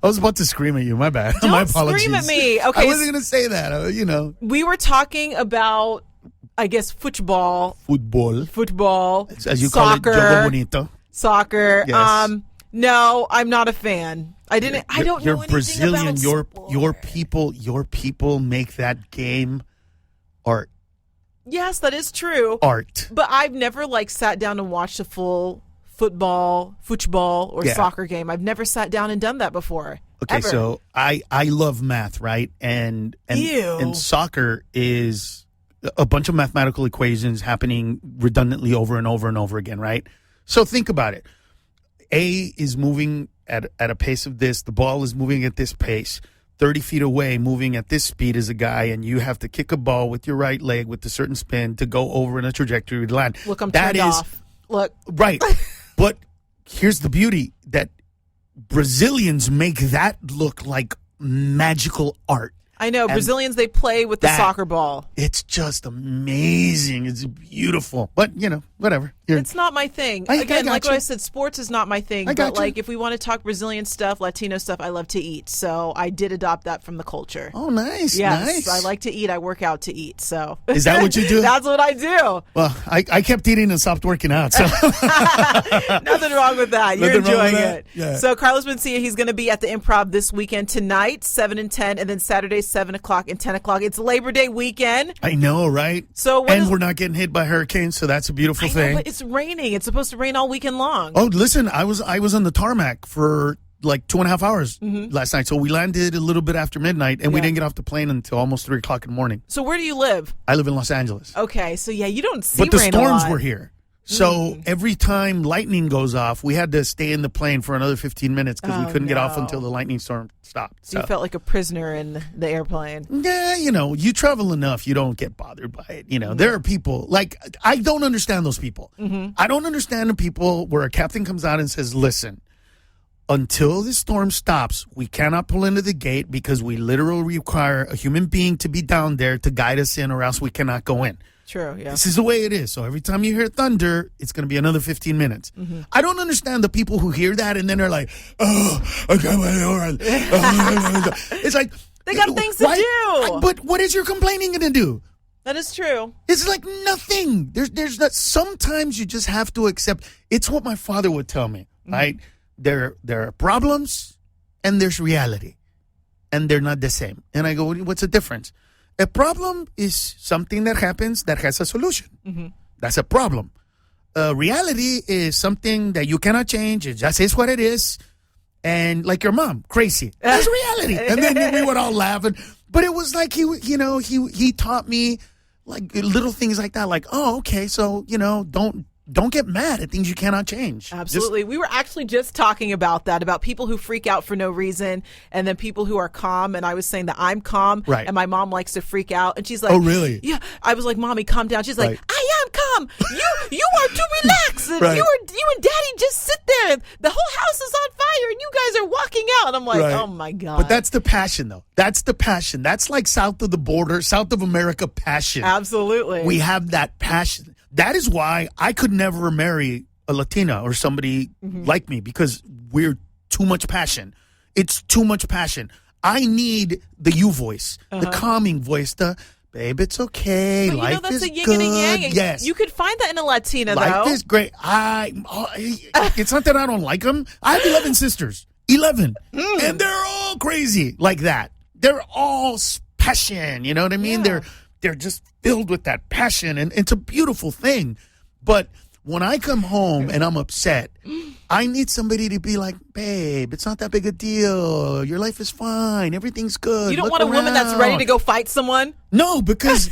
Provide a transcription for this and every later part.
was about to scream at you. My bad. Don't My apologies. scream at me. Okay. I wasn't going to say that. We were talking about, I guess, football. Football. As you soccer, call it, Jogo Bonito. Soccer. Yes. No, I'm not a fan. I don't know You're anything Brazilian. about sport. Your people make that game art. Yes, that is true. Art. But I've never sat down and watched a full football or soccer game. I've never sat down and done that before. Okay, ever. so I love math, right? And soccer is a bunch of mathematical equations happening redundantly over and over and over again, right? So think about it. A is moving at a pace of this. The ball is moving at this pace. 30 feet away, moving at this speed as a guy, and you have to kick a ball with your right leg with a certain spin to go over in a trajectory to land. Look, I'm turned off. Look. Right. But here's the beauty, that Brazilians make that look like magical art. I know. Brazilians, they play with the soccer ball. It's just amazing. It's beautiful. But, whatever. It's not my thing. Again, like what I said, sports is not my thing. But if we want to talk Brazilian stuff, Latino stuff, I love to eat. So I did adopt that from the culture. Oh, nice. Yes, nice. I like to eat. I work out to eat. So is that what you do? That's what I do. Well, I kept eating and stopped working out. So nothing wrong with that. You're enjoying it. Yeah. So Carlos Mencia, he's going to be at the Improv this weekend tonight, 7 and 10, and then Saturday, 7 o'clock and 10 o'clock. It's Labor Day weekend. I know, right? So we're not getting hit by hurricanes, so that's a beautiful thing. But it's raining. It's supposed to rain all weekend long. Oh, listen, I was on the tarmac for 2.5 hours last night. So we landed a little bit after midnight, and we didn't get off the plane until almost 3 o'clock in the morning. So where do you live? I live in Los Angeles. Okay, so you don't see rain a lot. But the storms were here. So every time lightning goes off, we had to stay in the plane for another 15 minutes because we couldn't get off until the lightning storm stopped. So you felt like a prisoner in the airplane. Yeah, you travel enough, you don't get bothered by it. There are people, I don't understand those people. I don't understand the people where a captain comes out and says, listen, until the storm stops, we cannot pull into the gate because we literally require a human being to be down there to guide us in, or else we cannot go in. True, yeah. This is the way it is. So every time you hear thunder, it's going to be another 15 minutes. I don't understand the people who hear that and then they're like, oh, I got my door. It's like, they got things to do. But what is your complaining going to do? That is true. It's like nothing. There's that. Sometimes you just have to accept. It's what my father would tell me, right? There are problems and there's reality, and they're not the same. And I go, what's the difference? A problem is something that happens that has a solution. That's a problem. Reality is something that you cannot change. It just is what it is. And like your mom, crazy. That's reality. And then we would all laugh. But it was like he taught me little things like that. Like, oh, okay, so don't get mad at things you cannot change. Absolutely. We were actually just talking about that, about people who freak out for no reason and then people who are calm. And I was saying that I'm calm. Right. And my mom likes to freak out. And she's like, oh, really? Yeah. I was like, Mommy, calm down. She's like, I am calm. You are too relaxed. And right. you and Daddy just sit there. The whole house is on fire and you guys are walking out. And I'm like, oh, my God. But that's the passion, though. That's the passion. That's like south of the border, South of America passion. Absolutely. We have that passion. That is why I could never marry a Latina or somebody like me, because we're too much passion. It's too much passion. I need the you voice, the calming voice, the babe, it's okay. But life that's is a yin good. and a yang. Yes. You could find that in a Latina, life though. is great. It's not that I don't like them. I have 11 sisters. 11. And they're all crazy like that. They're all passion. You know what I mean? Yeah. They're just filled with that passion, and it's a beautiful thing. But when I come home and I'm upset, I need somebody to be like, babe, it's not that big a deal. Your life is fine. Everything's good. You don't Look want a around. woman that's ready to go fight someone? No, because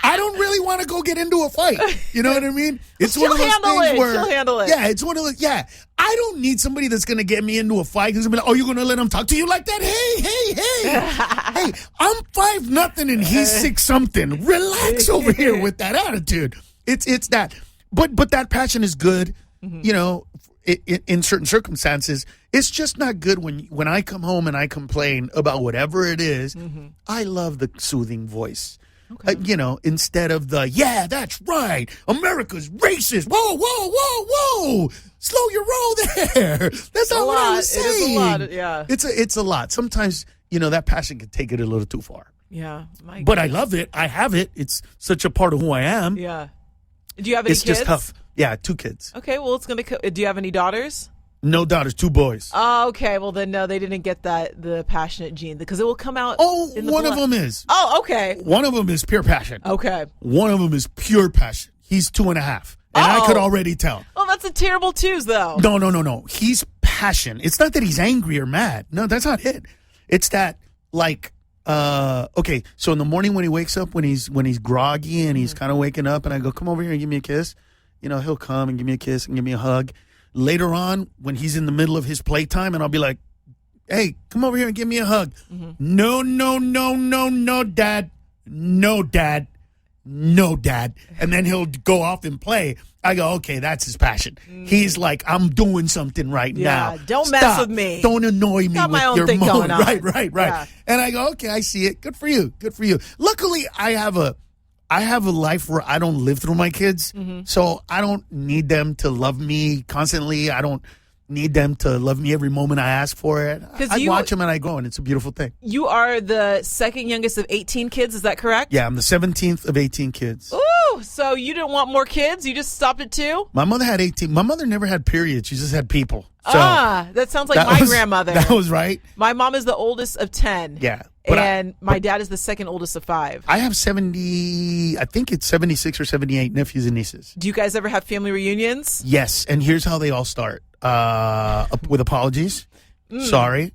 I don't really want to go get into a fight. You know what I mean? It's one of those things where she'll handle it. Yeah, it's one of those. Yeah, I don't need somebody that's going to get me into a fight. Who's going to be like, oh, you're going to let him talk to you like that? Hey, I'm 5-0 and he's 6-something. Relax over here with that attitude. It's that. But that passion is good. You know, in certain circumstances. It's just not good when I come home and I complain about whatever it is. I love the soothing voice. Okay. Instead of yeah, that's right, America's racist. Whoa, whoa, whoa, whoa. Slow your roll there. That's not what I was saying. It is a lot, yeah. It's a lot. Sometimes, that passion can take it a little too far. Yeah. But I love it. I have it. It's such a part of who I am. Yeah. Do you have any kids? It's just tough. Yeah, 2 kids. Okay, well, do you have any daughters? No daughters, 2 boys. Oh, okay. Well, then, no, they didn't get the passionate gene because it will come out. In the one blood. of them is. Oh, okay. One of them is pure passion. Okay. One of them is pure passion. He's 2.5. And I could already tell. Oh, that's a terrible twos, though. No. He's passion. It's not that he's angry or mad. No, that's not it. It's that, okay, so in the morning when he wakes up, when he's groggy and he's kind of waking up, and I go, come over here and give me a kiss, he'll come and give me a kiss and give me a hug. Later on, when he's in the middle of his playtime, and I'll be like, hey, come over here and give me a hug. Mm-hmm. No, Dad. No, Dad. No, Dad. And then he'll go off and play. I go, okay, that's his passion. He's like, I'm doing something right now. Don't mess with me. Don't annoy me Got with my own your thing moan. going on. Right. Yeah. And I go, okay, I see it. Good for you. Luckily, I have a life where I don't live through my kids. Mm-hmm. So I don't need them to love me constantly. I don't need them to love me every moment I ask for it. I watch them and I go, and it's a beautiful thing. You are the second youngest of 18 kids, is that correct? Yeah, I'm the 17th of 18 kids. Ooh, so you didn't want more kids? You just stopped at 2? My mother had 18. My mother never had periods. She just had people. So that sounds like my grandmother. That was right. My mom is the oldest of 10. Yeah. And my dad is the second oldest of 5. I have I think it's 76 or 78 nephews and nieces. Do you guys ever have family reunions? Yes, and here's how they all start. With apologies. Sorry.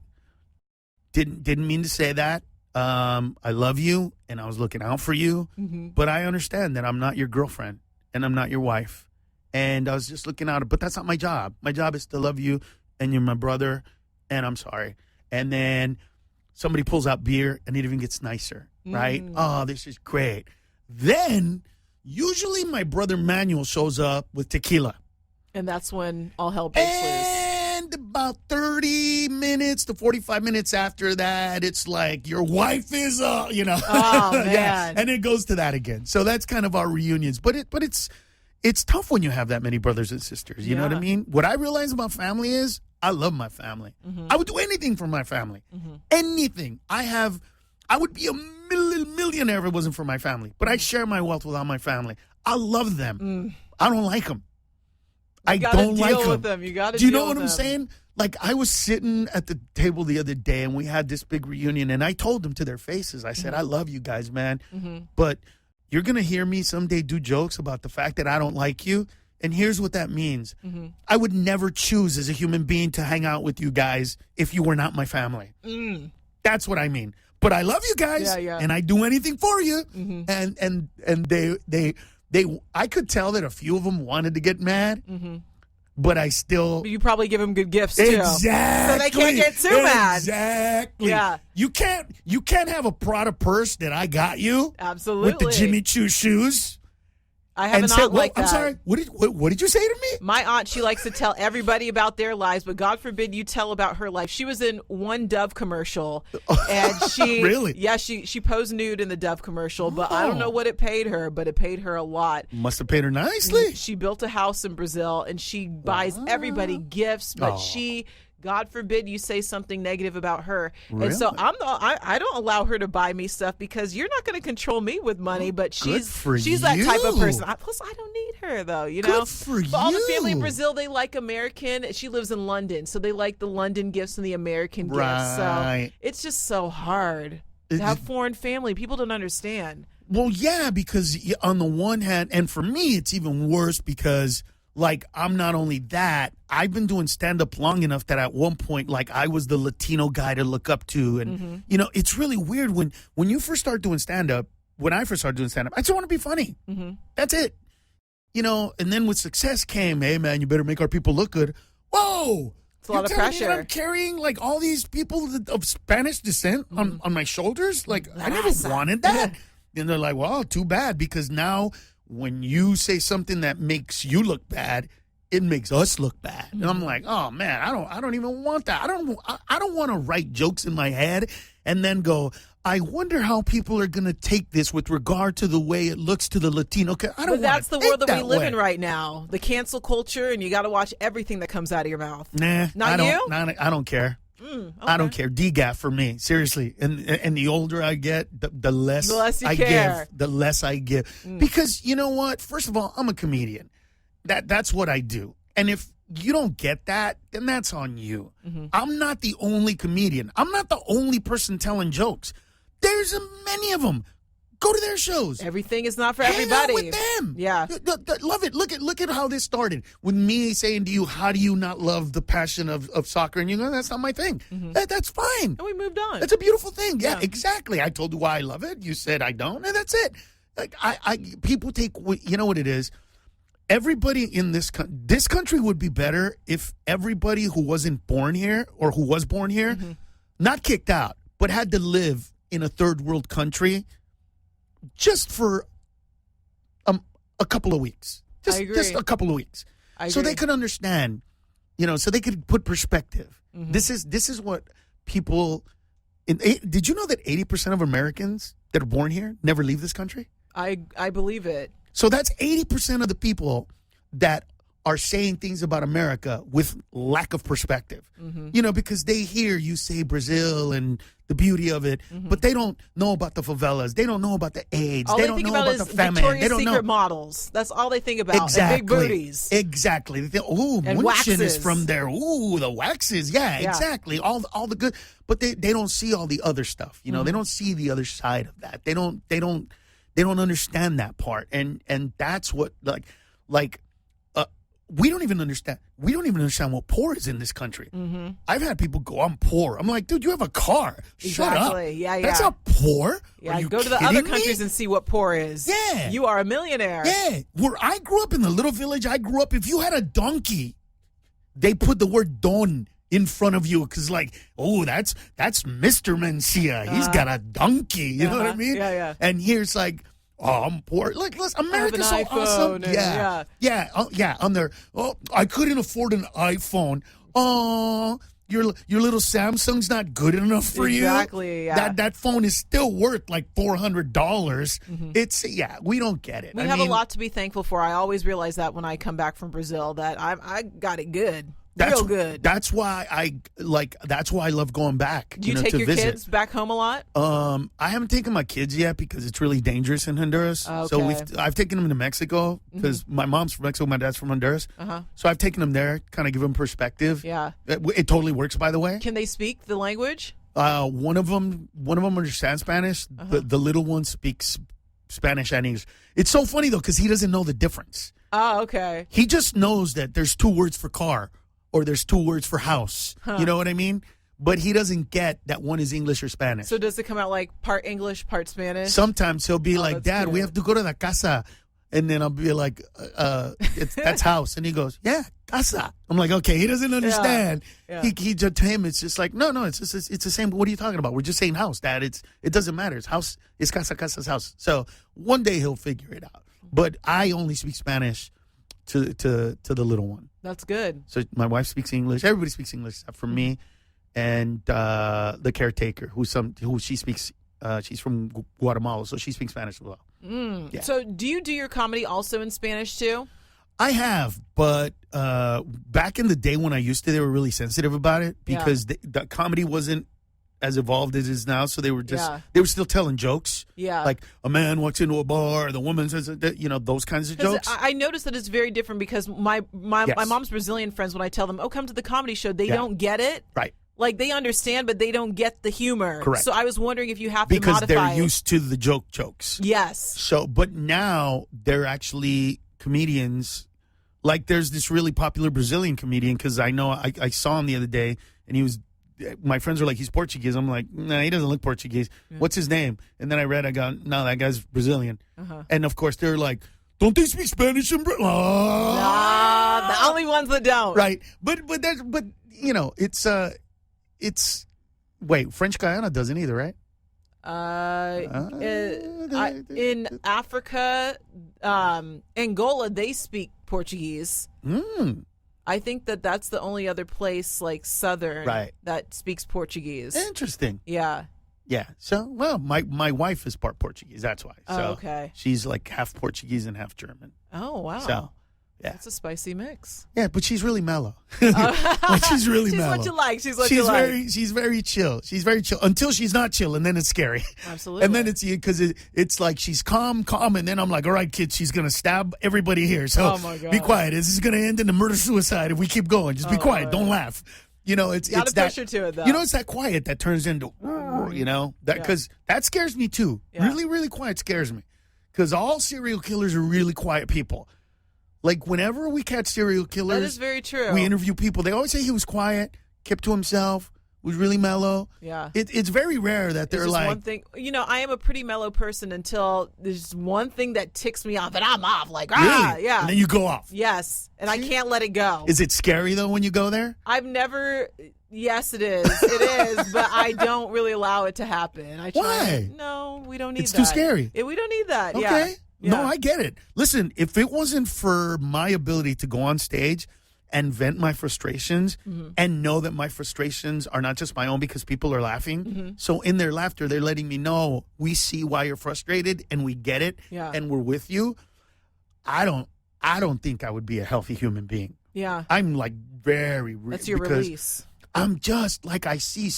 Didn't mean to say that. I love you, and I was looking out for you, but I understand that I'm not your girlfriend, and I'm not your wife. And I was just looking out, but that's not my job. My job is to love you, and you're my brother, and I'm sorry. And then somebody pulls out beer, and it even gets nicer, right? Oh, this is great. Then, usually my brother Manuel shows up with tequila. And that's when all hell breaks loose. And about 30 minutes to 45 minutes after that, it's like, your wife is, Oh, man. Yeah, and it goes to that again. So that's kind of our reunions. But it's tough when you have that many brothers and sisters. You know what I mean? What I realize about family is I love my family. I would do anything for my family. Anything. I would be a millionaire if it wasn't for my family. But I share my wealth with all my family. I love them. I don't like them. I don't like them. You got to. Do you know what I'm saying? Like, I was sitting at the table the other day, and we had this big reunion, and I told them to their faces. I said, I love you guys, man. But you're going to hear me someday do jokes about the fact that I don't like you. And here's what that means. I would never choose as a human being to hang out with you guys if you were not my family. That's what I mean. But I love you guys, and I do anything for you. And they I could tell that a few of them wanted to get mad, but I still. But you probably give them good gifts too, exactly. so they can't get too mad. Exactly. Yeah. You can't have a Prada purse that I got you. Absolutely. With the Jimmy Choo shoes. I have an aunt like that. I'm sorry. What did you say to me? My aunt, she likes to tell everybody about their lives, but God forbid you tell about her life. She was in one Dove commercial, and she really, she posed nude in the Dove commercial, but I don't know what it paid her, but it paid her a lot. Must have paid her nicely. She built a house in Brazil, and she buys everybody gifts, but God forbid you say something negative about her. Really? And so I don't allow her to buy me stuff because you're not going to control me with money, but she's that type of person. Plus, I don't need her, though, you know? Good for you. But all the family in Brazil, they like American. She lives in London, so they like the London gifts and the American gifts. So it's just so hard to have foreign family. People don't understand. Well, yeah, because on the one hand, and for me, it's even worse because like, I'm not only that, I've been doing stand-up long enough that at one point, like, I was the Latino guy to look up to. And, you know, it's really weird when you first start doing stand-up, when I first started doing stand-up, I just want to be funny. That's it. You know, and then with success came, hey, man, you better make our people look good. Whoa! It's a lot of pressure. I'm carrying, like, all these people of Spanish descent on my shoulders? Like, I never wanted that. And they're like, well, too bad, because now when you say something that makes you look bad, it makes us look bad. And I'm like, oh man, I don't even want that. I don't want to write jokes in my head and then go, I wonder how people are going to take this with regard to the way it looks to the Latino. I don't. But that's the world that we live way. in right now. The cancel culture, and you got to watch everything that comes out of your mouth. Nah, Not I you? I don't care. Okay. I don't care. DGAF for me, seriously. And the older I get, the less you I care. give. The less I give. Because you know what? First of all, I'm a comedian. That's what I do. And if you don't get that, then that's on you. I'm not the only comedian. I'm not the only person telling jokes. There's many of them. Go to their shows. Everything is not for Hang everybody. out with them. Yeah. Love it. Look at how this started with me saying to you, how do you not love the passion of soccer? And you go, that's not my thing. That's fine. And we moved on. That's a beautiful thing. Yeah, exactly. I told you why I love it. You said I don't, and that's it. Like people take, you know what it is? Everybody in this country would be better if everybody who wasn't born here or who was born here, not kicked out, but had to live in a third world country just for a couple of weeks. Just a couple of weeks. So they could understand, so they could put perspective. This is what people did you know that 80% of Americans that are born here never leave this country? I believe it. So that's 80% of the people that are saying things about America with lack of perspective. Because they hear you say Brazil and the beauty of it, but they don't know about the favelas. They don't know about the AIDS. All they they don't think know about the is famine. Victoria's They don't Secret know. models. That's all they think about. Exactly. And big booties. Exactly. They think, ooh, And Munchen is waxes. from there. Ooh, the waxes. Yeah, exactly. All the good, but they don't see all the other stuff. They don't see the other side of that. They don't understand that part. And that's what we don't even understand. We don't even understand what poor is in this country. I've had people go, I'm poor. I'm like, dude, you have a car. Shut up. Yeah. That's not poor. Yeah, Are you go to the kidding other me? countries and see what poor is. Yeah. You are a millionaire. Yeah. Where I grew up in the little village I grew up, if you had a donkey, they put the word don in front of you because that's Mr. Mencia. He's got a donkey. You know what I mean? Yeah. And here's like, oh, I'm poor. Like, listen, America's so iPhone awesome. and- Yeah. On there. Oh, I couldn't afford an iPhone. Oh, your little Samsung's not good enough for you. Exactly. Yeah. That phone is still worth like $400. It's we don't get it. We have a lot to be thankful for. I always realize that when I come back from Brazil that I got it good. Real good. That's why I love going back. Do you take to your visit. kids back home a lot? I haven't taken my kids yet because it's really dangerous in Honduras. Okay. So I've taken them to Mexico because my mom's from Mexico, my dad's from Honduras. So I've taken them there, kind of give them perspective. Yeah. It totally works, by the way. Can they speak the language? One of them understands Spanish. The little one speaks Spanish and English. It's so funny though because he doesn't know the difference. Oh, okay. He just knows that there's 2 words for car. Or there's 2 words for house. You know what I mean? But he doesn't get that one is English or Spanish. So does it come out like part English, part Spanish? Sometimes he'll be like, that's Dad, cute. we have to go to the casa. And then I'll be like, that's house. And he goes, yeah, casa. I'm like, okay, he doesn't understand. Yeah. He to him, it's just like, no, it's the same. What are you talking about? We're just saying house, Dad. It doesn't matter. It's house. It's casa's house. So one day he'll figure it out. But I only speak Spanish to the little one. That's good. So my wife speaks English. Everybody speaks English except for me and the caretaker, who she speaks. She's from Guatemala, so she speaks Spanish as well. Yeah. So do you do your comedy also in Spanish too? I have, but back in the day when I used to, they were really sensitive about it because the comedy wasn't as evolved as it is now. So they were they were still telling jokes. Yeah. Like a man walks into a bar, the woman says, those kinds of jokes. I noticed that it's very different because my mom's Brazilian friends, when I tell them, oh, come to the comedy show, they don't get it. Right. Like they understand, but they don't get the humor. Correct. So I was wondering if you have because to modify they're used to the jokes. Yes. So, but now they're actually comedians. Like there's this really popular Brazilian comedian because I know I saw him the other day and he was. My friends are like, he's Portuguese. I'm like, nah, he doesn't look Portuguese. What's his name? And then I go, no, that guy's Brazilian. And of course, they're like, don't they speak Spanish in Brazil? Nah, the only ones that don't. Right. But it's wait, French Guyana doesn't either, right? In Africa, Angola, they speak Portuguese. I think that's the only other place like southern that speaks Portuguese. Interesting. Yeah. Yeah. So, well, my wife is part Portuguese. That's why. So okay. she's like half Portuguese and half German. Oh, wow. So, yeah. That's a spicy mix. Yeah, but she's really mellow. Like, she's really mellow. She's what you like. She's what you like. She's very chill. She's very chill until she's not chill, and then it's scary. Absolutely. And then it's because it's like she's calm, and then I'm like, all right, kids, she's gonna stab everybody here. So oh my God. be quiet. This is gonna end in a murder-suicide if we keep going. Just be quiet. Lord. Don't laugh. You know, it's gotta that push her to it, though. You know, it's that quiet that turns into, you know, that because that scares me too. Yeah. Really, really quiet scares me because all serial killers are really quiet people. Like, whenever we catch serial killers, that is very true. we interview people. They always say he was quiet, kept to himself, was really mellow. Yeah. It's very rare that they're There's just like, one thing. You know, I am a pretty mellow person until there's one thing that ticks me off, and I'm off. Like, really? yeah. And then you go off. Yes, and I can't let it go. Is it scary, though, when you go there? I've never. Yes, it is. It is, but I don't really allow it to happen. I try. Why? No, we don't need It's that. too scary. We don't need that. Okay. Yeah. No, I get it. Listen, if it wasn't for my ability to go on stage and vent my frustrations and know that my frustrations are not just my own because people are laughing. So in their laughter, they're letting me know we see why you're frustrated and we get it and we're with you. I don't think I would be a healthy human being. Yeah. I'm like very That's your release. I'm just like I see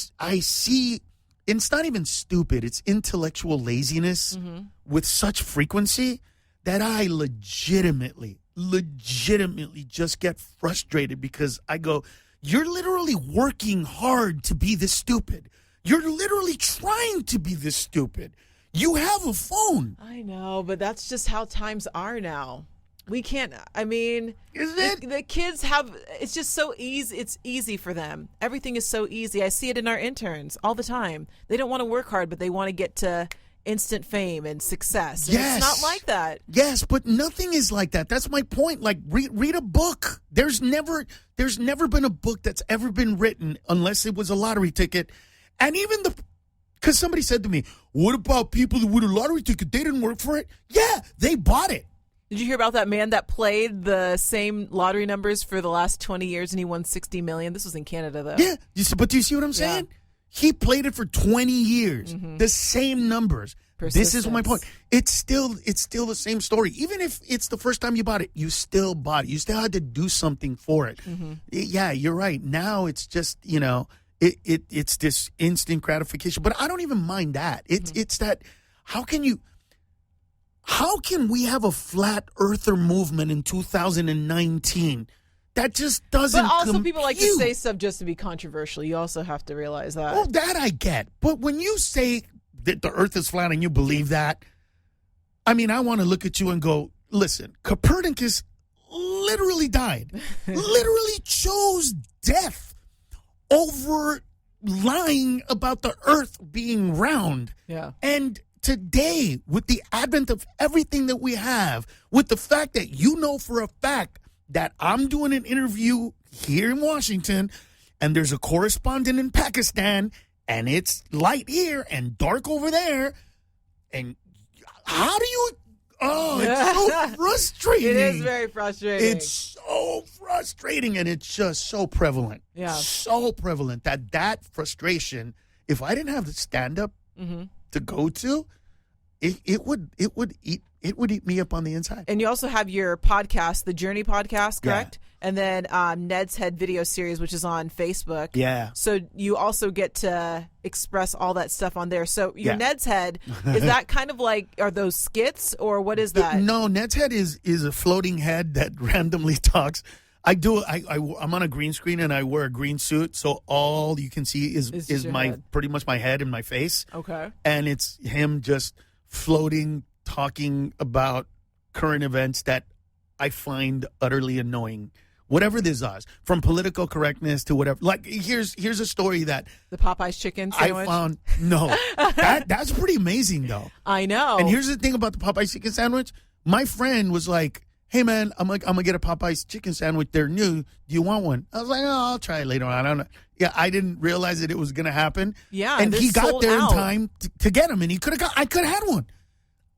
it's not even stupid. It's intellectual laziness with such frequency that I legitimately just get frustrated because I go, you're literally working hard to be this stupid. You're literally trying to be this stupid. You have a phone. I know, but that's just how times are now. We can't, I mean, Is it? The kids have, it's just so easy. It's easy for them. Everything is so easy. I see it in our interns all the time. They don't want to work hard, but they want to get to instant fame and success. And Yes. It's not like that. Yes, but nothing is like that. That's my point. Like, read a book. There's never been a book that's ever been written unless it was a lottery ticket. And even because somebody said to me, what about people who with a lottery ticket? They didn't work for it. Yeah, they bought it. Did you hear about that man that played the same lottery numbers for the last 20 years and he won $60 million? This was in Canada, though. Yeah, but do you see what I'm saying? Yeah. He played it for 20 years, the same numbers. This is my point. It's still the same story. Even if it's the first time you bought it, you still bought it. You still had to do something for it. Yeah, you're right. Now it's just, you know, it's this instant gratification. But I don't even mind that. It's that how can we have a flat earther movement in 2019? That just doesn't But also compute. people like to say stuff just to be controversial. You also have to realize that. Well, that I get. But when you say that the earth is flat and you believe that, I mean, I want to look at you and go, listen, Copernicus literally died. Literally chose death over lying about the earth being round. Yeah. And today, with the advent of everything that we have, with the fact that you know for a fact that I'm doing an interview here in Washington and there's a correspondent in Pakistan and it's light here and dark over there, and how do you... Oh, it's so frustrating. It is very frustrating. It's so frustrating, and it's just so prevalent. Yeah. So prevalent that frustration, if I didn't have the stand-up to go to, it would eat me up on the inside. And you also have your podcast, the Journey podcast, correct? Yeah. And then Ned's Head video series, which is on Facebook. Yeah. So you also get to express all that stuff on there. So your Yeah. Ned's Head, is that kind of like, are those skits or what is that? No, Ned's Head is a floating head that randomly talks. I'm on a green screen and I wear a green suit, so all you can see is your my head. pretty much my head and my face. Okay. And it's him just floating, talking about current events that I find utterly annoying. Whatever this is, from political correctness to whatever. Like, here's a story that The Popeye's chicken sandwich? I found. No, that's pretty amazing though. I know. And here's the thing about the Popeye's chicken sandwich. My friend was like, "Hey man, I'm gonna get a Popeye's chicken sandwich. They're new. Do you want one?" I was like, "Oh, I'll try it later on." I don't know. Yeah, I didn't realize that it was gonna happen. Yeah, and they're he got sold there out. in time to get them, and I could have had one.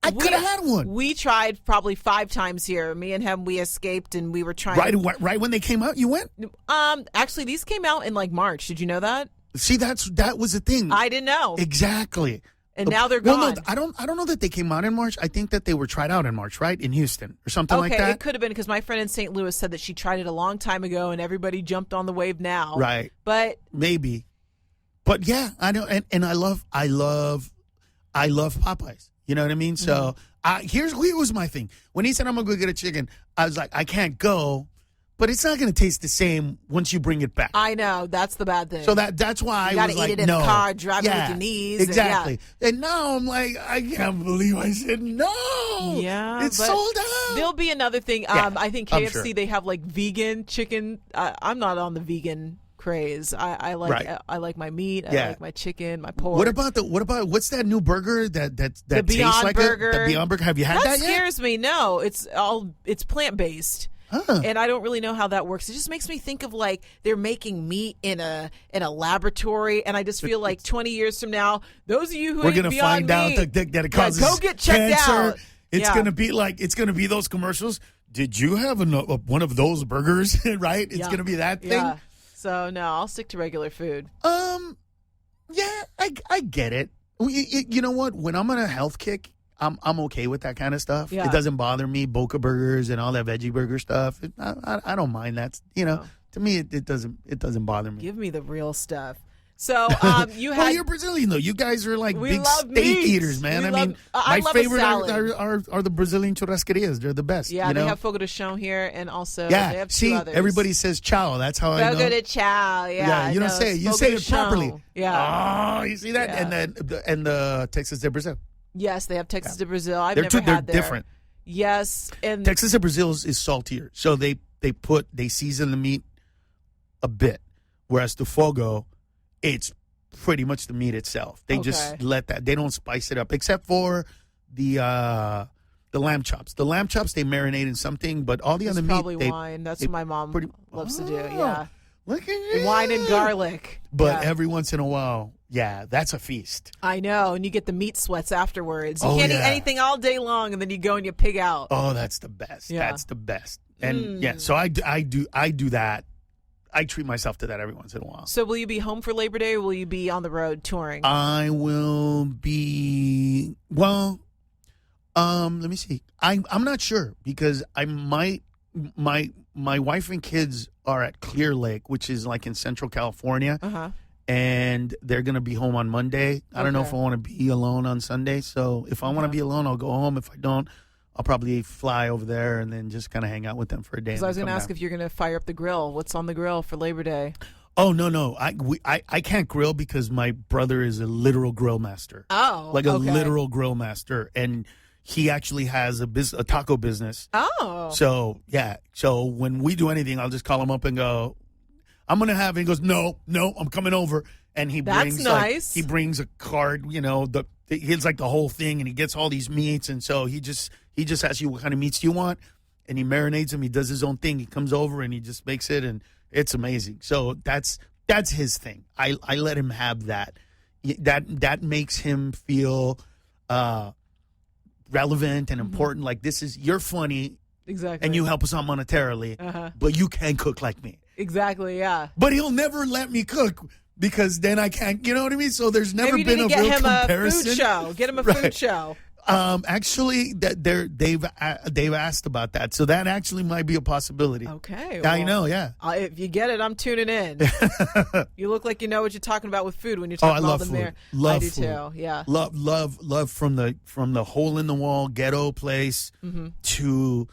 I could have had one. We tried probably 5 times here. Me and him, we escaped and we were trying. Right when they came out, you went? Actually, these came out in like March. Did you know that? See, that was the thing. I didn't know. Exactly. And now they're gone. Well, no, I don't know that they came out in March. I think that they were tried out in March, right? In Houston or something like that. Okay, it could have been because my friend in St. Louis said that she tried it a long time ago and everybody jumped on the wave now. Right. But maybe. But yeah, I know, and I love Popeyes. You know what I mean? So here was my thing. When he said I'm gonna go get a chicken, I was like, I can't go. But it's not going to taste the same once you bring it back. I know. That's the bad thing. So that's why I was like, no. You got to eat it in the car, drive it with your knees. Exactly. And now I'm like, I can't believe I said no. Yeah. It's sold out. There'll be another thing. Yeah, I think KFC, they have like vegan chicken. I'm not on the vegan craze. I like my meat. I like my chicken, my pork. What about what's that new burger that the tastes Beyond like Burger? The Beyond Burger. Have you had that yet? That scares me. No, it's plant based. And I don't really know how that works. It just makes me think of like they're making meat in a laboratory, and I just feel like 20 years from now, those of you who we're gonna find out that it causes go get checked cancer. Out. It's gonna be those commercials. Did you have one of those burgers? Right? It's gonna be that thing. Yeah. So no, I'll stick to regular food. Yeah, I get it. You know what? When I'm on a health kick, I'm okay with that kind of stuff. Yeah. It doesn't bother me. Boca burgers and all that veggie burger stuff. I don't mind that. To me, it doesn't bother me. Give me the real stuff. So you had. Well, you're Brazilian though. You guys are like big love steak meat. eaters, man. I love favorite salad. are the Brazilian churrascarias. They're the best. Yeah, you know? they have fogo de chão here, and also they have two see, others. everybody says ciao. That's how I know. Fogo de chão. Yeah, you don't say it. You say it properly. Yeah. Oh, you see that? Yeah. And the Texas de Brazil. Yes, they have Texas de Brazil. I've They're never had they're different. Yes, and Texas de Brazil is saltier, so they season the meat a bit, whereas the fogo, it's pretty much the meat itself. They just let that. They don't spice it up, except for the lamb chops. The lamb chops they marinate in something, but all the other meat probably wine. That's what my mom loves to do. Yeah, look at you. Wine and garlic. But every once in a while, that's a feast. I know, and you get the meat sweats afterwards. You Oh, can't eat yeah. anything all day long, and then you go and you pig out. Oh, that's the best. Yeah. That's the best. And so I do that. I treat myself to that every once in a while. So will you be home for Labor Day, or will you be on the road touring? I will be, well, let me see. I'm not sure because I might, my wife and kids are at Clear Lake, which is like in Central California. And they're going to be home on Monday. I don't know if I want to be alone on Sunday. So if I want to be alone, I'll go home. If I don't, I'll probably fly over there and then just kind of hang out with them for a day. Because I was going to ask if you're going to fire up the grill. What's on the grill for Labor Day? Oh, no. I can't grill because my brother is a literal grill master. Oh, like a literal grill master. And he actually has a taco business. Oh. So, yeah. So when we do anything, I'll just call him up and go, I'm going to have it. He goes, no, I'm coming over. And he brings nice. He brings a card, it's like the whole thing, and he gets all these meats. And so he just asks you what kind of meats do you want, and he marinates them. He does his own thing. He comes over and he just makes it, and it's amazing. So that's his thing. I let him have that. That makes him feel relevant and important. Like, you're funny. Exactly. And you help us out monetarily, but you can't cook like me. Exactly, yeah. But he'll never let me cook because then I can't, you know what I mean? So there's never Maybe been a real comparison. A food show. Get him a food show. Actually, they've asked about that, so that actually might be a possibility. Okay, well, I know, yeah. If you get it, I'm tuning in. You look like you know what you're talking about with food when you're talking about them there. Love I do food. too. Yeah. Love from the hole in the wall ghetto place to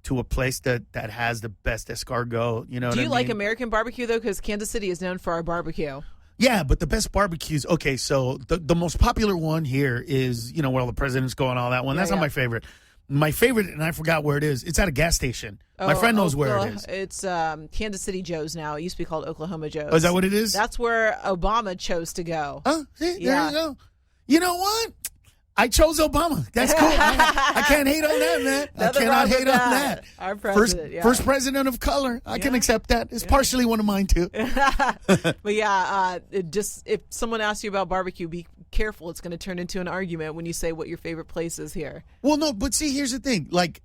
to a place that has the best escargot. You know. Do what you I like mean? American barbecue though? Because Kansas City is known for our barbecue. Yeah, but the best barbecues. Okay, so the most popular one here is where all the presidents go and all that one. That's not my favorite. My favorite, and I forgot where it is. It's at a gas station. My friend knows where it is. It's Kansas City Joe's now. It used to be called Oklahoma Joe's. Oh, is that what it is? That's where Obama chose to go. Oh, see, there you go. You know what? I chose Obama. That's cool. I can't hate on that, man. I cannot hate on that. Our president, first president of color. I can accept that. It's partially one of mine too. But if someone asks you about barbecue, be careful. It's going to turn into an argument when you say what your favorite place is here. Well, no, but see, here's the thing. Like,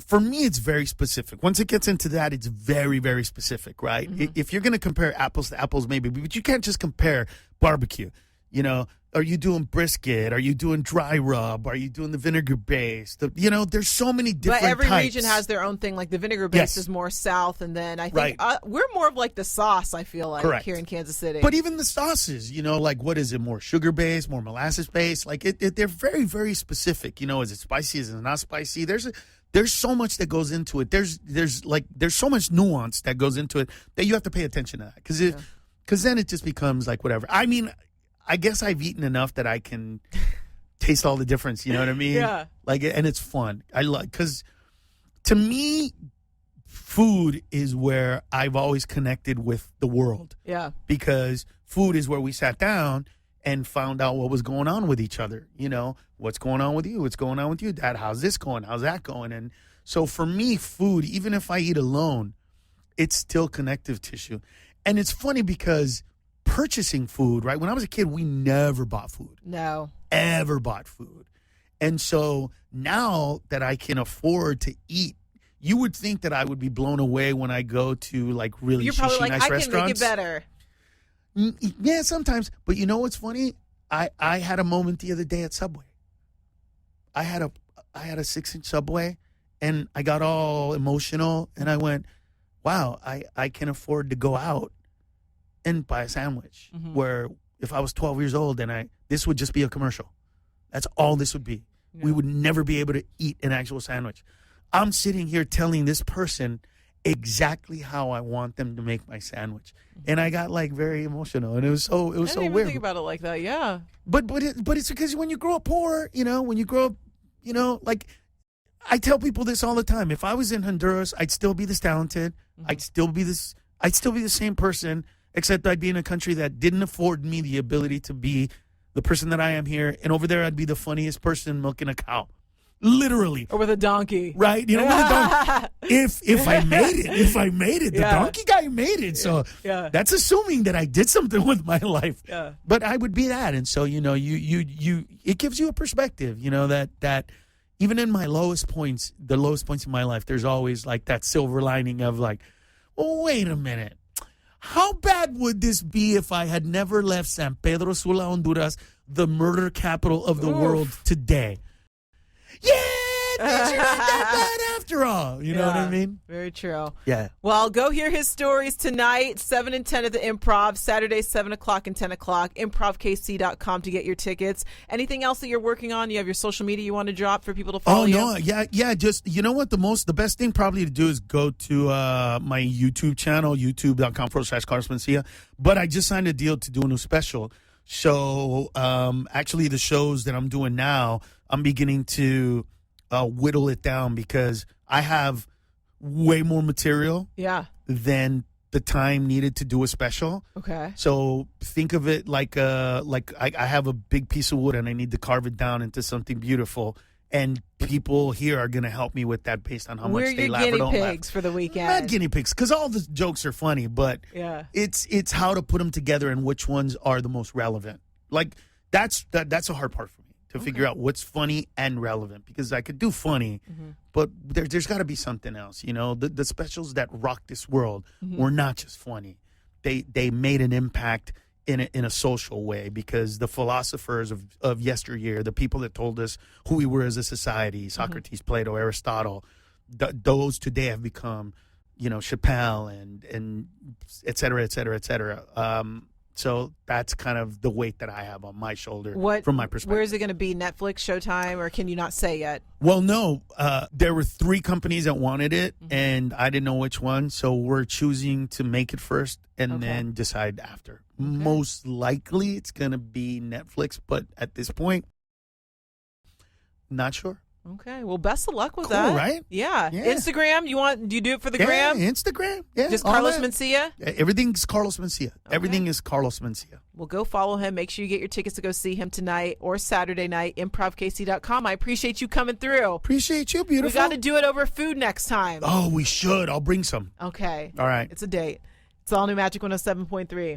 for me, it's very specific. Once it gets into that, it's very, very specific, right? Mm-hmm. If you're going to compare apples to apples, maybe, but you can't just compare barbecue. You know, are you doing brisket? Are you doing dry rub? Are you doing the vinegar base? There's so many different But every types. region has their own thing. Like the vinegar base is more south, and then I think we're more of like the sauce, I feel like, here in Kansas City. But even the sauces, like what is it? More sugar based, more molasses based? Like they're very, very specific. Is it spicy? Is it not spicy? There's so much that goes into it. There's so much nuance that goes into it that you have to pay attention to that. Because then it just becomes like whatever. I mean, I guess I've eaten enough that I can taste all the difference. You know what I mean? Yeah. And it's fun. Because to me, food is where I've always connected with the world. Yeah. Because food is where we sat down and found out what was going on with each other. What's going on with you? What's going on with you, Dad? How's this going? How's that going? And so for me, food, even if I eat alone, it's still connective tissue. And it's funny because purchasing food, right? When I was a kid, we never bought food. No. Ever bought food. And so now that I can afford to eat, you would think that I would be blown away when I go to like really You're probably like, nice I restaurants. can make it better. Yeah, sometimes. But you know what's funny? I had a moment the other day at Subway. I had a 6-inch Subway, and I got all emotional, and I went, wow, I can afford to go out and buy a sandwich. Mm-hmm. Where if I was 12 years old, and this would just be a commercial. That's all this would be. Yeah. We would never be able to eat an actual sandwich. I'm sitting here telling this person exactly how I want them to make my sandwich, and I got like very emotional, and it was so weird. I didn't even think about it like that. Yeah, but it's because when you grow up poor, when you grow up, like I tell people this all the time. If I was in Honduras, I'd still be this talented. Mm-hmm. I'd still be the same person, except I'd be in a country that didn't afford me the ability to be the person that I am here, and over there I'd be the funniest person milking a cow. Literally. Or with a donkey. Right? With a donkey. If I made it, the donkey guy made it. So that's assuming that I did something with my life. Yeah. But I would be that. And so, you it gives you a perspective, that even in my lowest points, the lowest points in my life, there's always like that silver lining of like, well, wait a minute. How bad would this be if I had never left San Pedro Sula, Honduras, the murder capital of the world today? Yeah, things are not that bad after all. You know what I mean? Very true. Yeah. Well, go hear his stories tonight, 7 and 10 at the Improv, Saturday, 7 o'clock and 10 o'clock, improvkc.com to get your tickets. Anything else that you're working on? You have your social media you want to drop for people to follow you? Oh, no. Yeah. Just, you know what? The best thing probably to do is go to my YouTube channel, youtube.com/Carlos Mencia. But I just signed a deal to do a new special. So actually the shows that I'm doing now, I'm beginning to whittle it down because I have way more material than the time needed to do a special. Okay. So think of it like I have a big piece of wood and I need to carve it down into something beautiful. And people here are going to help me with that based on how much they laugh or don't laugh. We're your guinea pigs for the weekend. Not guinea pigs, because all the jokes are funny, but it's how to put them together and which ones are the most relevant. Like that's a hard part for me to figure out what's funny and relevant, because I could do funny, but there's got to be something else. The specials that rock this world were not just funny; they made an impact in a social way, because the philosophers of yesteryear, the people that told us who we were as a society, Socrates, Plato, Aristotle, those today have become, Chappelle and et cetera, et cetera, et cetera. So that's kind of the weight that I have on my shoulder from my perspective. Where is it going to be? Netflix, Showtime, or can you not say yet? Well, no. There were 3 companies that wanted it, and I didn't know which one. So we're choosing to make it first and then decide after. Okay. Most likely it's going to be Netflix, but at this point, not sure. Okay. Well, best of luck with Cool, that. right? Yeah. Yeah. Instagram. Do you do it for the gram? Instagram. Yeah. Just all Carlos that. Mencia? Everything's Carlos Mencia. Everything is Carlos Mencia. Well, go follow him. Make sure you get your tickets to go see him tonight or Saturday night. ImprovKC.com. I appreciate you coming through. Appreciate you, beautiful. We got to do it over food next time. Oh, we should. I'll bring some. Okay. All right. It's a date. It's all new Magic 107.3.